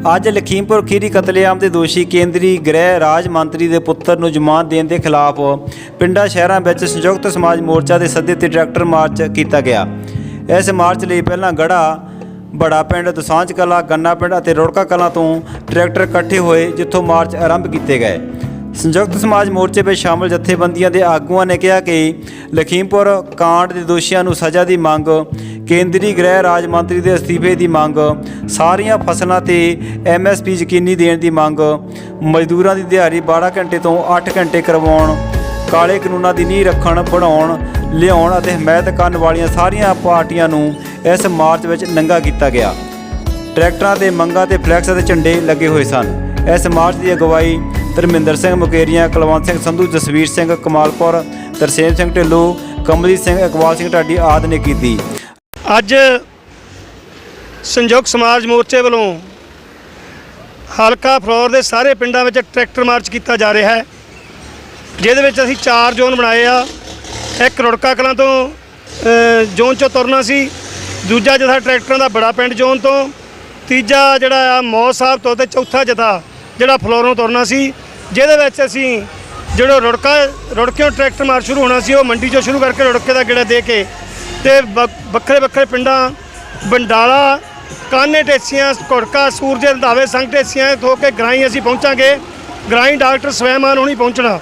ਅੱਜ ਲਖੀਮਪੁਰ ਖੀਰੀ ਕਤਲੇਆਮ ਦੇ ਦੋਸ਼ੀ ਕੇਂਦਰੀ ਗ੍ਰਹਿ ਰਾਜ ਮੰਤਰੀ ਦੇ ਪੁੱਤਰ ਨੂੰ ਜ਼ਮਾਨਤ ਦੇਣ ਦੇ ਖਿਲਾਫ ਪਿੰਡਾਂ ਸ਼ਹਿਰਾਂ ਵਿੱਚ ਸੰਯੁਕਤ ਸਮਾਜ ਮੋਰਚਾ ਦੇ ਸੱਦੇ ਤੇ ਟਰੈਕਟਰ ਮਾਰਚ ਕੀਤਾ ਗਿਆ। ਇਸ ਮਾਰਚ ਲਈ ਪਹਿਲਾਂ ਗੜਾ ਬੜਾ ਪਿੰਡ, ਦਸਾਂਝ ਕਲਾਂ, ਗੰਨਾ ਪਿੰਡ ਅਤੇ ਰੁੜਕਾ ਕਲਾਂ ਤੋਂ ਟਰੈਕਟਰ ਇਕੱਠੇ ਹੋਏ, ਜਿੱਥੋਂ ਮਾਰਚ ਆਰੰਭ ਕੀਤੇ ਗਏ। ਸੰਯੁਕਤ ਸਮਾਜ ਮੋਰਚੇ ਵਿੱਚ ਸ਼ਾਮਲ ਜਥੇਬੰਦੀਆਂ ਦੇ ਆਗੂਆਂ ਨੇ ਕਿਹਾ ਕਿ ਲਖੀਮਪੁਰ ਕਾਂਡ ਦੇ ਦੋਸ਼ੀਆਂ ਨੂੰ ਸਜ਼ਾ ਦੀ ਮੰਗ, ਕੇਂਦਰੀ ਗ੍ਰਹਿ ਰਾਜ ਮੰਤਰੀ ਦੇ ਅਸਤੀਫੇ ਦੀ ਮੰਗ, ਸਾਰੀਆਂ ਫਸਲਾਂ ਤੇ MSP ਯਕੀਨੀ ਦੇਣ ਦੀ ਮੰਗ, ਮਜ਼ਦੂਰਾਂ ਦੀ ਦਿਹਾੜੀ 12 ਘੰਟੇ ਤੋਂ 8 ਘੰਟੇ ਕਰਵਾਉਣ, ਕਾਲੇ ਕਾਨੂੰਨਾਂ ਦੀ ਨੀਂਹ ਰੱਖਣ, ਬਣਾਉਣ, ਲਿਆਉਣ ਅਤੇ ਹਮਾਇਤ ਕਰਨ ਵਾਲੀਆਂ ਸਾਰੀਆਂ ਪਾਰਟੀਆਂ ਨੂੰ ਇਸ ਮਾਰਚ ਵਿੱਚ ਨੰਗਾ ਕੀਤਾ ਗਿਆ। ਟਰੈਕਟਰਾਂ ਤੇ ਮੰਗਾਂ ਤੇ ਫਲੈਕਸ ਅਤੇ ਝੰਡੇ ਲੱਗੇ ਹੋਏ ਸਨ। ਇਸ ਮਾਰਚ ਦੀ ਅਗਵਾਈ ਧਰਮਿੰਦਰ ਸਿੰਘ ਮੁਕੇਰੀਆਂ, ਕੁਲਵੰਤ ਸਿੰਘ ਸੰਧੂ, ਜਸਵੀਰ ਸਿੰਘ ਕਮਾਲਪੁਰ, ਤਰਸੇਮ ਸਿੰਘ ਢਿੱਲੋਂ, ਕਮਲਜੀਤ ਸਿੰਘ, ਇਕਬਾਲ ਸਿੰਘ ਢਾਡੀ ਆਦਿ ਨੇ ਕੀਤੀ। ਅੱਜ ਸੰਯੁਕਤ ਸਮਾਜ ਮੋਰਚੇ ਵੱਲੋਂ ਹਲਕਾ ਫਲੋਰ ਦੇ ਸਾਰੇ ਪਿੰਡਾਂ ਵਿੱਚ ਟਰੈਕਟਰ ਮਾਰਚ ਕੀਤਾ ਜਾ ਰਿਹਾ ਹੈ, ਜਿਹਦੇ ਵਿੱਚ ਅਸੀਂ 4 ਜ਼ੋਨ ਬਣਾਏ ਆ। ਇੱਕ ਰੁੜਕਾ ਕਲਾਂ ਤੋਂ ਜ਼ੋਨ 'ਚੋਂ ਤੁਰਨਾ ਸੀ, ਦੂਜਾ ਜਥਾ ਟਰੈਕਟਰਾਂ ਦਾ ਬੜਾ ਪਿੰਡ ਜ਼ੋਨ ਤੋਂ, ਤੀਜਾ ਜਿਹੜਾ ਆ ਮੌ ਸਾਹਿਬ ਤੋਂ, ਅਤੇ ਚੌਥਾ ਜਥਾ ਜਿਹੜਾ ਫਲੋਰੋਂ ਤੁਰਨਾ ਸੀ, ਜਿਹਦੇ ਵਿੱਚ ਅਸੀਂ ਜਿਹੜਾ ਰੁੜਕਿਓਂ ਟਰੈਕਟਰ ਮਾਰਚ ਸ਼ੁਰੂ ਹੋਣਾ ਸੀ, ਉਹ ਮੰਡੀ 'ਚੋਂ ਸ਼ੁਰੂ ਕਰਕੇ ਰੁੜਕੇ ਦਾ ਗੇੜਾ ਦੇ ਕੇ ਤੇ ਵੱਖਰੇ ਵੱਖਰੇ ਪਿੰਡਾਂ ਬੰਡਾਲਾ, ਕਾਨੇ ਢੇਸੀਆਂ, ਘੁੜਕਾ, ਸੂਰਜੇ, ਰੰਧਾਵੇ, ਸੰਘ ਢੇਸੀਆਂ ਤੋਂ ਕੇ ਗਰਾਈ ਅਸੀਂ ਪਹੁੰਚਾਂਗੇ। ਗਰਾਈ ਡਾਕਟਰ ਸਵੈਮਾਨ ਹੋਣੀ ਪਹੁੰਚਣਾ।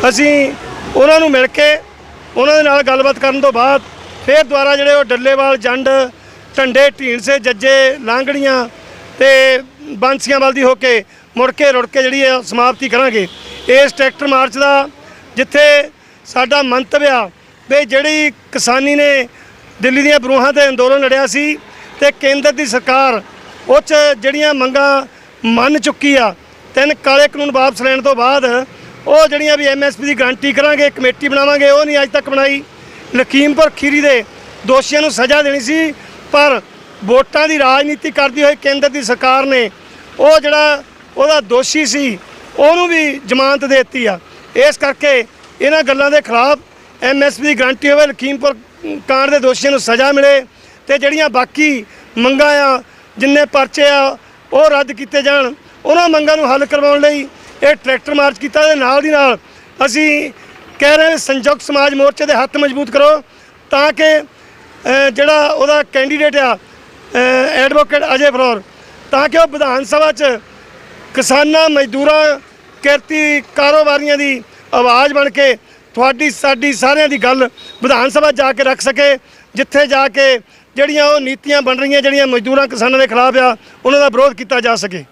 ਅਸੀਂ ਉਹਨਾਂ ਨੂੰ ਮਿਲ ਕੇ ਉਹਨਾਂ ਦੇ ਨਾਲ ਗੱਲਬਾਤ ਕਰਨ ਤੋਂ ਬਾਅਦ ਫਿਰ ਦੁਬਾਰਾ ਜਿਹੜੇ ਉਹ ਡੱਲੇਵਾਲ, ਜੰਡ, ਢੰਡੇ, ਢੀਂਡਸੇ, ਜੱਜੇ, ਲਾਂਗੜੀਆਂ ਤੇ ਬਾਂਸੀਆਂ ਵੱਲ ਦੀ ਹੋ ਕੇ ਮੁੜ ਕੇ ਰੁੜਕੇ ਜਿਹੜੀ ਹੈ ਸਮਾਪਤੀ ਕਰਾਂਗੇ ਇਸ ਟਰੈਕਟਰ ਮਾਰਚ ਦਾ, ਜਿੱਥੇ ਸਾਡਾ ਮੰਤਵ ਆ ਵੀ ਜਿਹੜੀ ਕਿਸਾਨੀ ਨੇ ਦਿੱਲੀ ਦੀਆਂ ਬਰੂਹਾਂ 'ਤੇ ਅੰਦੋਲਨ ਲੜਿਆ ਸੀ ਅਤੇ ਕੇਂਦਰ ਦੀ ਸਰਕਾਰ ਉਹ 'ਚ ਜਿਹੜੀਆਂ ਮੰਗਾਂ ਮੰਨ ਚੁੱਕੀ ਆ, 3 ਕਾਲੇ ਕਾਨੂੰਨ ਵਾਪਸ ਲੈਣ ਤੋਂ ਬਾਅਦ ਉਹ ਜਿਹੜੀਆਂ ਵੀ MSP ਦੀ ਗਰੰਟੀ ਕਰਾਂਗੇ, ਕਮੇਟੀ ਬਣਾਵਾਂਗੇ, ਉਹ ਨਹੀਂ ਅੱਜ ਤੱਕ ਬਣਾਈ। ਲਖੀਮਪੁਰ ਖੀਰੀ ਦੇ ਦੋਸ਼ੀਆਂ ਨੂੰ ਸਜ਼ਾ ਦੇਣੀ ਸੀ, ਪਰ ਵੋਟਾਂ ਦੀ ਰਾਜਨੀਤੀ ਕਰਦੀ ਹੋਈ ਕੇਂਦਰ ਦੀ ਸਰਕਾਰ ਨੇ ਉਹ ਜਿਹੜਾ ਉਹਦਾ ਦੋਸ਼ੀ ਸੀ ਉਹਨੂੰ ਵੀ ਜ਼ਮਾਨਤ ਦੇ ਦਿੱਤੀ ਆ। ਇਸ ਕਰਕੇ ਇਹਨਾਂ ਗੱਲਾਂ ਦੇ ਖਿਲਾਫ MSP ਦੀ ਗਰੰਟੀ ਹੋਵੇ, ਲਖੀਮਪੁਰ ਕਾਂਡ ਦੇ ਦੋਸ਼ੀਆਂ ਨੂੰ ਸਜ਼ਾ ਮਿਲੇ ਅਤੇ ਜਿਹੜੀਆਂ ਬਾਕੀ ਮੰਗਾਂ ਆ, ਜਿੰਨੇ ਪਰਚੇ ਆ, ਉਹ ਰੱਦ ਕੀਤੇ ਜਾਣ। ਉਹਨਾਂ ਮੰਗਾਂ ਨੂੰ ਹੱਲ ਕਰਵਾਉਣ ਲਈ ਇਹ ਟਰੈਕਟਰ ਮਾਰਚ ਕੀਤਾ। ਦੇ ਨਾਲ ਦੀ ਨਾਲ ਅਸੀਂ ਕਹਿ ਰਹੇ ਹਾਂ ਸੰਯੁਕਤ ਸਮਾਜ ਮੋਰਚੇ ਦੇ ਹੱਥ ਮਜ਼ਬੂਤ ਕਰੋ, ਤਾਂ ਕਿ ਜਿਹੜਾ ਉਹਦਾ ਕੈਂਡੀਡੇਟ ਆ ਐਡਵੋਕੇਟ ਅਜੇ ਫਲੋਰ, ਤਾਂ ਕਿ ਉਹ ਵਿਧਾਨ ਸਭਾ 'ਚ ਕਿਸਾਨਾਂ, ਮਜ਼ਦੂਰਾਂ, ਕਿਰਤੀ ਕਾਰੋਬਾਰੀਆਂ ਦੀ ਆਵਾਜ਼ ਬਣ ਕੇ ਤੁਹਾਡੀ ਸਾਡੀ ਸਾਰਿਆਂ ਦੀ ਗੱਲ ਵਿਧਾਨ ਸਭਾ ਜਾ ਕੇ ਰੱਖ ਸਕੇ, ਜਿੱਥੇ ਜਾ ਕੇ ਜਿਹੜੀਆਂ ਉਹ ਨੀਤੀਆਂ ਬਣ ਰਹੀਆਂ, ਜਿਹੜੀਆਂ ਮਜ਼ਦੂਰਾਂ ਕਿਸਾਨਾਂ ਦੇ ਖਿਲਾਫ ਆ, ਉਹਨਾਂ ਦਾ ਵਿਰੋਧ ਕੀਤਾ ਜਾ ਸਕੇ।